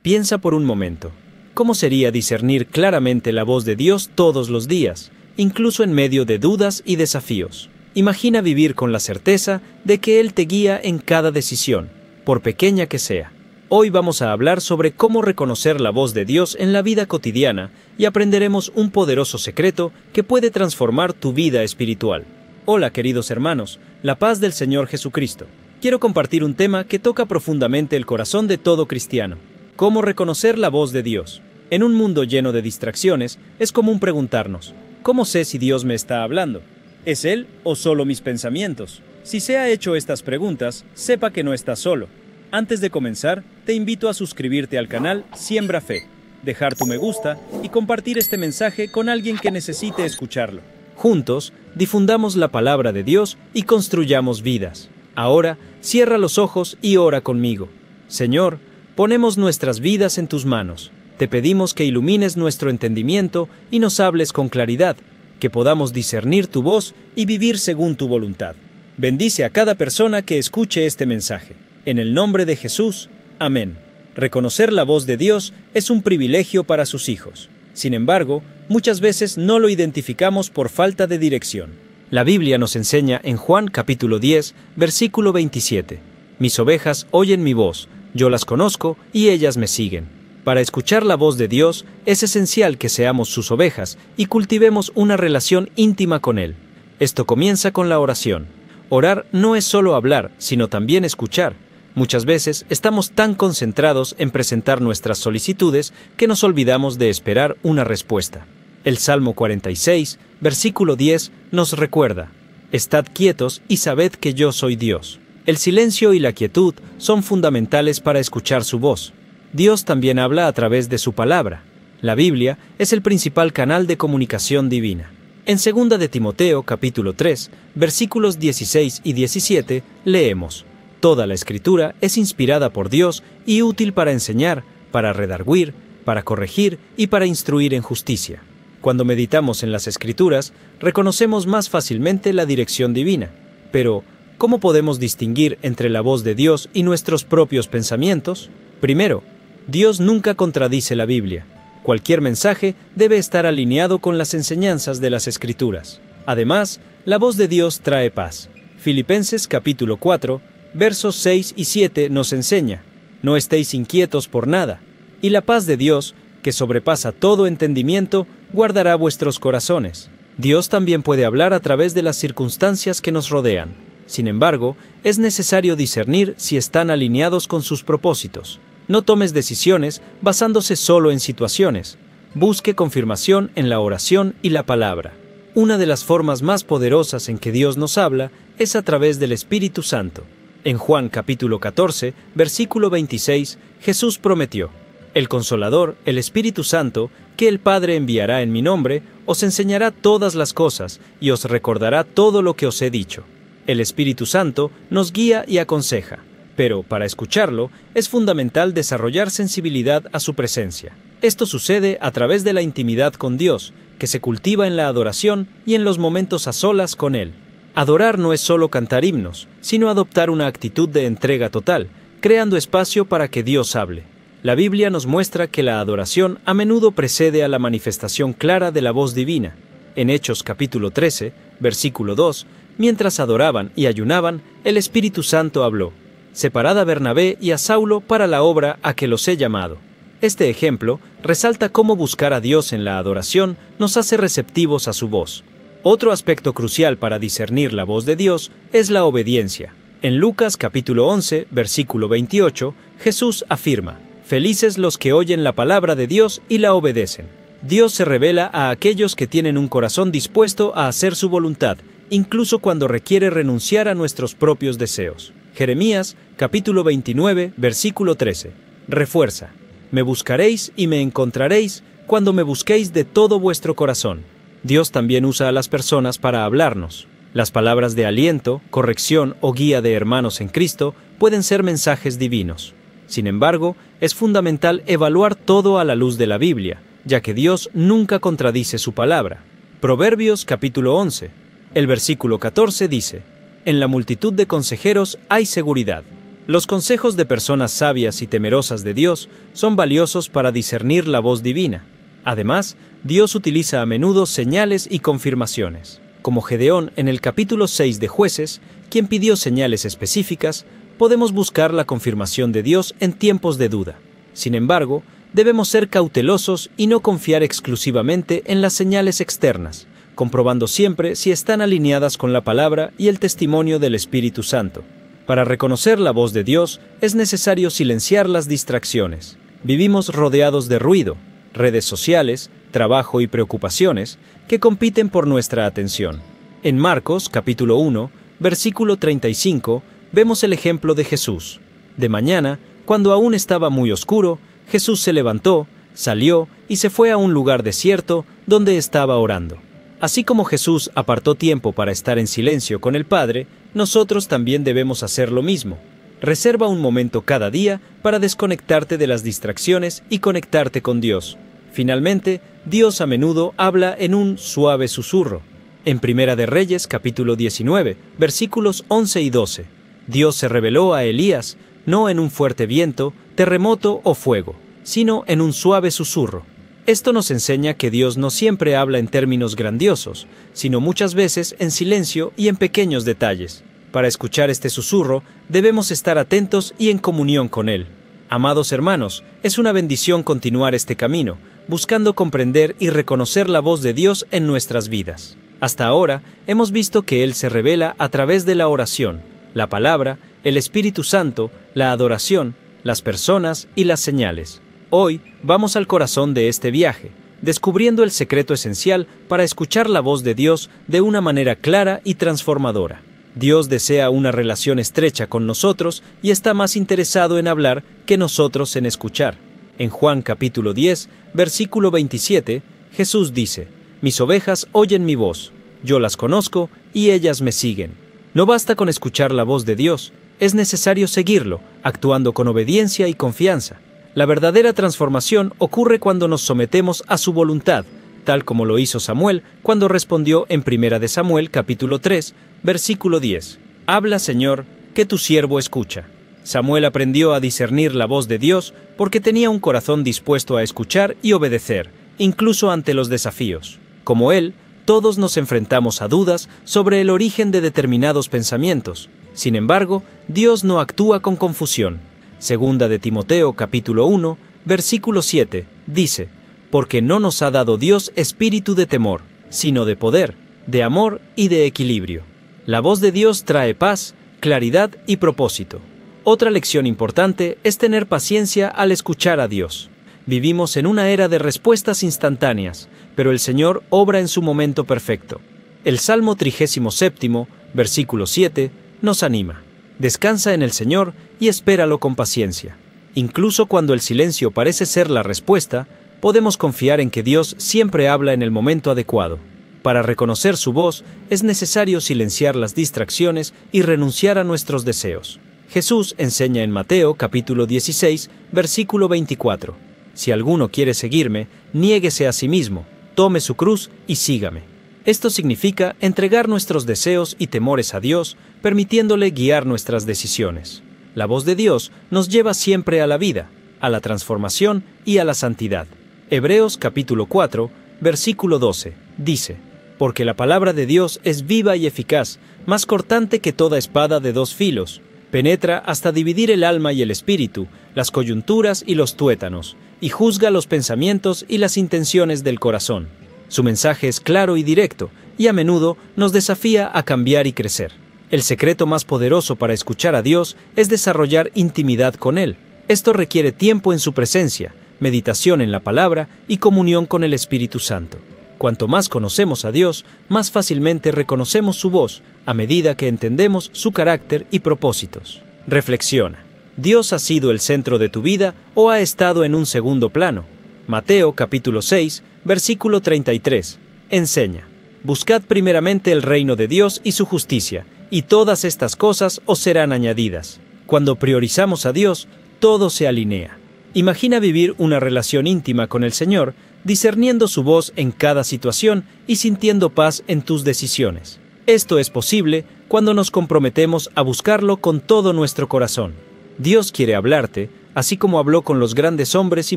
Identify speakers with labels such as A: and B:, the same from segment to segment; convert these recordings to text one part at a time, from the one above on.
A: Piensa por un momento. ¿Cómo sería discernir claramente la voz de Dios todos los días, incluso en medio de dudas y desafíos? Imagina vivir con la certeza de que Él te guía en cada decisión, por pequeña que sea. Hoy vamos a hablar sobre cómo reconocer la voz de Dios en la vida cotidiana y aprenderemos un poderoso secreto que puede transformar tu vida espiritual. Hola, queridos hermanos, la paz del Señor Jesucristo. Quiero compartir un tema que toca profundamente el corazón de todo cristiano. ¿Cómo reconocer la voz de Dios? En un mundo lleno de distracciones, es común preguntarnos, ¿cómo sé si Dios me está hablando? ¿Es Él o solo mis pensamientos? Si se ha hecho estas preguntas, sepa que no estás solo. Antes de comenzar, te invito a suscribirte al canal Siembra Fe, dejar tu me gusta y compartir este mensaje con alguien que necesite escucharlo. Juntos, difundamos la palabra de Dios y construyamos vidas. Ahora, cierra los ojos y ora conmigo. Señor, ponemos nuestras vidas en tus manos. Te pedimos que ilumines nuestro entendimiento y nos hables con claridad, que podamos discernir tu voz y vivir según tu voluntad. Bendice a cada persona que escuche este mensaje. En el nombre de Jesús, amén. Reconocer la voz de Dios es un privilegio para sus hijos. Sin embargo, muchas veces no lo identificamos por falta de dirección. La Biblia nos enseña en Juan capítulo 10, versículo 27. Mis ovejas oyen mi voz, yo las conozco y ellas me siguen. Para escuchar la voz de Dios es esencial que seamos sus ovejas y cultivemos una relación íntima con Él. Esto comienza con la oración. Orar no es solo hablar, sino también escuchar. Muchas veces estamos tan concentrados en presentar nuestras solicitudes que nos olvidamos de esperar una respuesta. El Salmo 46, versículo 10, nos recuerda: Estad quietos y sabed que yo soy Dios. El silencio y la quietud son fundamentales para escuchar su voz. Dios también habla a través de su palabra. La Biblia es el principal canal de comunicación divina. En 2 de Timoteo, capítulo 3, versículos 16 y 17, leemos: Toda la Escritura es inspirada por Dios y útil para enseñar, para redarguir, para corregir y para instruir en justicia. Cuando meditamos en las Escrituras, reconocemos más fácilmente la dirección divina. Pero, ¿cómo podemos distinguir entre la voz de Dios y nuestros propios pensamientos? Primero, Dios nunca contradice la Biblia. Cualquier mensaje debe estar alineado con las enseñanzas de las Escrituras. Además, la voz de Dios trae paz. Filipenses capítulo 4, versos 6 y 7 nos enseña: No estéis inquietos por nada, y la paz de Dios, que sobrepasa todo entendimiento, guardará vuestros corazones. Dios también puede hablar a través de las circunstancias que nos rodean. Sin embargo, es necesario discernir si están alineados con sus propósitos. No tomes decisiones basándose solo en situaciones. Busque confirmación en la oración y la palabra. Una de las formas más poderosas en que Dios nos habla es a través del Espíritu Santo. En Juan capítulo 14, versículo 26, Jesús prometió: El Consolador, el Espíritu Santo, que el Padre enviará en mi nombre, os enseñará todas las cosas y os recordará todo lo que os he dicho. El Espíritu Santo nos guía y aconseja, pero para escucharlo es fundamental desarrollar sensibilidad a su presencia. Esto sucede a través de la intimidad con Dios, que se cultiva en la adoración y en los momentos a solas con Él. Adorar no es solo cantar himnos, sino adoptar una actitud de entrega total, creando espacio para que Dios hable. La Biblia nos muestra que la adoración a menudo precede a la manifestación clara de la voz divina. En Hechos capítulo 13, versículo 2, mientras adoraban y ayunaban, el Espíritu Santo habló: Separad a Bernabé y a Saulo para la obra a que los he llamado. Este ejemplo resalta cómo buscar a Dios en la adoración nos hace receptivos a su voz. Otro aspecto crucial para discernir la voz de Dios es la obediencia. En Lucas capítulo 11, versículo 28, Jesús afirma: Felices los que oyen la palabra de Dios y la obedecen. Dios se revela a aquellos que tienen un corazón dispuesto a hacer su voluntad, incluso cuando requiere renunciar a nuestros propios deseos. Jeremías capítulo 29, versículo 13. Refuerza: Me buscaréis y me encontraréis cuando me busquéis de todo vuestro corazón. Dios también usa a las personas para hablarnos. Las palabras de aliento, corrección o guía de hermanos en Cristo pueden ser mensajes divinos. Sin embargo, es fundamental evaluar todo a la luz de la Biblia, ya que Dios nunca contradice su palabra. Proverbios capítulo 11. El versículo 14 dice: En la multitud de consejeros hay seguridad. Los consejos de personas sabias y temerosas de Dios son valiosos para discernir la voz divina. Además, Dios utiliza a menudo señales y confirmaciones. Como Gedeón en el capítulo 6 de Jueces, quien pidió señales específicas, podemos buscar la confirmación de Dios en tiempos de duda. Sin embargo, debemos ser cautelosos y no confiar exclusivamente en las señales externas, comprobando siempre si están alineadas con la palabra y el testimonio del Espíritu Santo. Para reconocer la voz de Dios, es necesario silenciar las distracciones. Vivimos rodeados de ruido, redes sociales, trabajo y preocupaciones que compiten por nuestra atención. En Marcos, capítulo 1, versículo 35, vemos el ejemplo de Jesús. De mañana, cuando aún estaba muy oscuro, Jesús se levantó, salió y se fue a un lugar desierto donde estaba orando. Así como Jesús apartó tiempo para estar en silencio con el Padre, nosotros también debemos hacer lo mismo. Reserva un momento cada día para desconectarte de las distracciones y conectarte con Dios. Finalmente, Dios a menudo habla en un suave susurro. En Primera de Reyes, capítulo 19, versículos 11 y 12, Dios se reveló a Elías, no en un fuerte viento, terremoto o fuego, sino en un suave susurro. Esto nos enseña que Dios no siempre habla en términos grandiosos, sino muchas veces en silencio y en pequeños detalles. Para escuchar este susurro, debemos estar atentos y en comunión con Él. Amados hermanos, es una bendición continuar este camino, buscando comprender y reconocer la voz de Dios en nuestras vidas. Hasta ahora, hemos visto que Él se revela a través de la oración, la palabra, el Espíritu Santo, la adoración, las personas y las señales. Hoy vamos al corazón de este viaje, descubriendo el secreto esencial para escuchar la voz de Dios de una manera clara y transformadora. Dios desea una relación estrecha con nosotros y está más interesado en hablar que nosotros en escuchar. En Juan capítulo 10, versículo 27, Jesús dice: «Mis ovejas oyen mi voz, yo las conozco y ellas me siguen». No basta con escuchar la voz de Dios, es necesario seguirlo, actuando con obediencia y confianza. La verdadera transformación ocurre cuando nos sometemos a su voluntad, tal como lo hizo Samuel cuando respondió en Primera de Samuel capítulo 3, versículo 10. «Habla, Señor, que tu siervo escucha». Samuel aprendió a discernir la voz de Dios porque tenía un corazón dispuesto a escuchar y obedecer, incluso ante los desafíos. Como él, todos nos enfrentamos a dudas sobre el origen de determinados pensamientos. Sin embargo, Dios no actúa con confusión. Segunda de Timoteo capítulo 1, versículo 7, dice: «Porque no nos ha dado Dios espíritu de temor, sino de poder, de amor y de equilibrio». La voz de Dios trae paz, claridad y propósito. Otra lección importante es tener paciencia al escuchar a Dios. Vivimos en una era de respuestas instantáneas, pero el Señor obra en su momento perfecto. El Salmo 37, versículo 7, nos anima: «Descansa en el Señor y espéralo con paciencia». Incluso cuando el silencio parece ser la respuesta, podemos confiar en que Dios siempre habla en el momento adecuado. Para reconocer su voz, es necesario silenciar las distracciones y renunciar a nuestros deseos. Jesús enseña en Mateo capítulo 16, versículo 24: «Si alguno quiere seguirme, niéguese a sí mismo, tome su cruz y sígame». Esto significa entregar nuestros deseos y temores a Dios, permitiéndole guiar nuestras decisiones. La voz de Dios nos lleva siempre a la vida, a la transformación y a la santidad. Hebreos capítulo 4, versículo 12, dice: «Porque la palabra de Dios es viva y eficaz, más cortante que toda espada de dos filos, penetra hasta dividir el alma y el espíritu, las coyunturas y los tuétanos, y juzga los pensamientos y las intenciones del corazón». Su mensaje es claro y directo, y a menudo nos desafía a cambiar y crecer. El secreto más poderoso para escuchar a Dios es desarrollar intimidad con Él. Esto requiere tiempo en su presencia, meditación en la palabra y comunión con el Espíritu Santo. Cuanto más conocemos a Dios, más fácilmente reconocemos su voz, a medida que entendemos su carácter y propósitos. Reflexiona: ¿Dios ha sido el centro de tu vida o ha estado en un segundo plano? Mateo capítulo 6, versículo 33, enseña: «Buscad primeramente el reino de Dios y su justicia, y todas estas cosas os serán añadidas». Cuando priorizamos a Dios, todo se alinea. Imagina vivir una relación íntima con el Señor, discerniendo su voz en cada situación y sintiendo paz en tus decisiones. Esto es posible cuando nos comprometemos a buscarlo con todo nuestro corazón. Dios quiere hablarte, así como habló con los grandes hombres y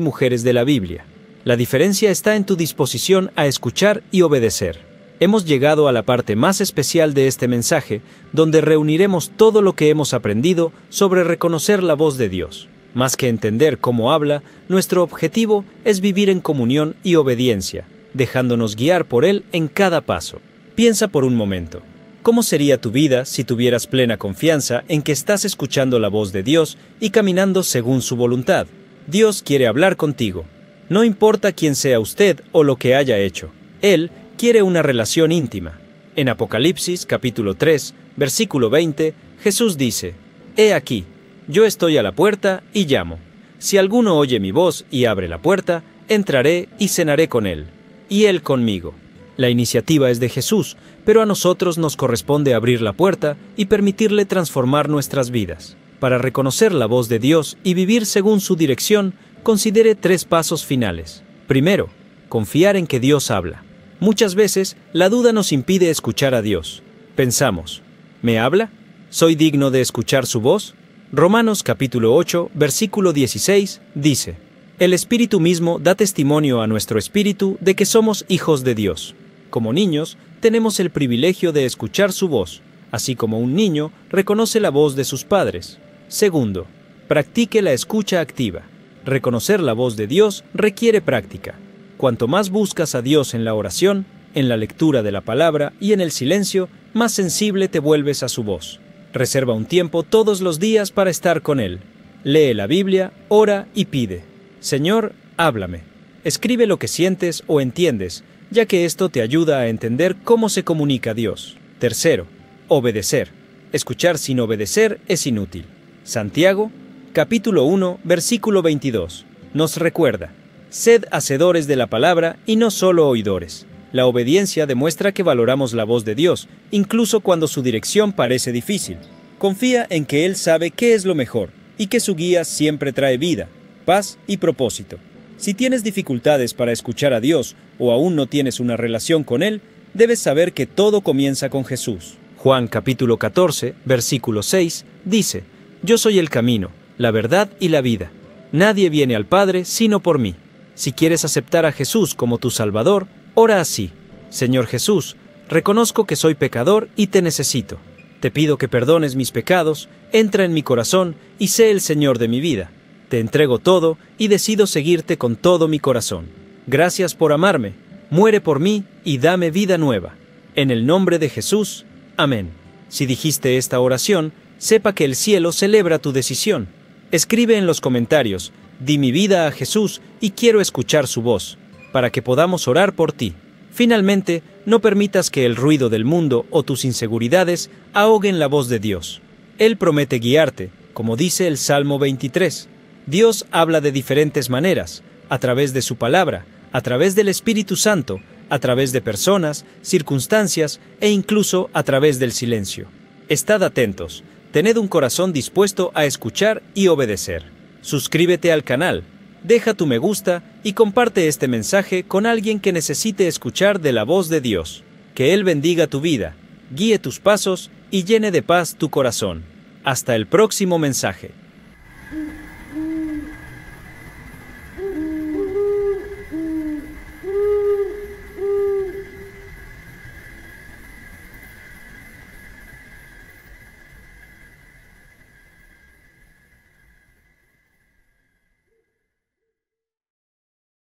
A: mujeres de la Biblia. La diferencia está en tu disposición a escuchar y obedecer. Hemos llegado a la parte más especial de este mensaje, donde reuniremos todo lo que hemos aprendido sobre reconocer la voz de Dios. Más que entender cómo habla, nuestro objetivo es vivir en comunión y obediencia, dejándonos guiar por Él en cada paso. Piensa por un momento. ¿Cómo sería tu vida si tuvieras plena confianza en que estás escuchando la voz de Dios y caminando según su voluntad? Dios quiere hablar contigo. No importa quién sea usted o lo que haya hecho. Él quiere una relación íntima. En Apocalipsis capítulo 3, versículo 20, Jesús dice: «He aquí, yo estoy a la puerta y llamo. Si alguno oye mi voz y abre la puerta, entraré y cenaré con él, y él conmigo». La iniciativa es de Jesús, pero a nosotros nos corresponde abrir la puerta y permitirle transformar nuestras vidas. Para reconocer la voz de Dios y vivir según su dirección, considere 3 pasos finales. Primero, confiar en que Dios habla. Muchas veces, la duda nos impide escuchar a Dios. Pensamos: ¿me habla? ¿Soy digno de escuchar su voz? Romanos capítulo 8, versículo 16, dice: «El Espíritu mismo da testimonio a nuestro espíritu de que somos hijos de Dios». Como niños, tenemos el privilegio de escuchar su voz, así como un niño reconoce la voz de sus padres. Segundo, practique la escucha activa. Reconocer la voz de Dios requiere práctica. Cuanto más buscas a Dios en la oración, en la lectura de la palabra y en el silencio, más sensible te vuelves a su voz. Reserva un tiempo todos los días para estar con Él. Lee la Biblia, ora y pide: «Señor, háblame». Escribe lo que sientes o entiendes, ya que esto te ayuda a entender cómo se comunica Dios. Tercero, obedecer. Escuchar sin obedecer es inútil. Santiago, capítulo 1, versículo 22, nos recuerda: «Sed hacedores de la palabra y no solo oidores». La obediencia demuestra que valoramos la voz de Dios, incluso cuando su dirección parece difícil. Confía en que Él sabe qué es lo mejor y que su guía siempre trae vida, paz y propósito. Si tienes dificultades para escuchar a Dios o aún no tienes una relación con Él, debes saber que todo comienza con Jesús. Juan capítulo 14, versículo 6, dice: «Yo soy el camino, la verdad y la vida. Nadie viene al Padre sino por mí». Si quieres aceptar a Jesús como tu Salvador, ora así: «Señor Jesús, reconozco que soy pecador y te necesito. Te pido que perdones mis pecados, entra en mi corazón y sé el Señor de mi vida. Te entrego todo y decido seguirte con todo mi corazón. Gracias por amarme, muere por mí y dame vida nueva. En el nombre de Jesús, amén». Si dijiste esta oración, sepa que el cielo celebra tu decisión. Escribe en los comentarios: «Di mi vida a Jesús y quiero escuchar su voz», para que podamos orar por ti. Finalmente, no permitas que el ruido del mundo o tus inseguridades ahoguen la voz de Dios. Él promete guiarte, como dice el Salmo 23. Dios habla de diferentes maneras: a través de su palabra, a través del Espíritu Santo, a través de personas, circunstancias e incluso a través del silencio. Estad atentos, tened un corazón dispuesto a escuchar y obedecer. Suscríbete al canal, deja tu me gusta y comparte este mensaje con alguien que necesite escuchar de la voz de Dios. Que Él bendiga tu vida, guíe tus pasos y llene de paz tu corazón. Hasta el próximo mensaje.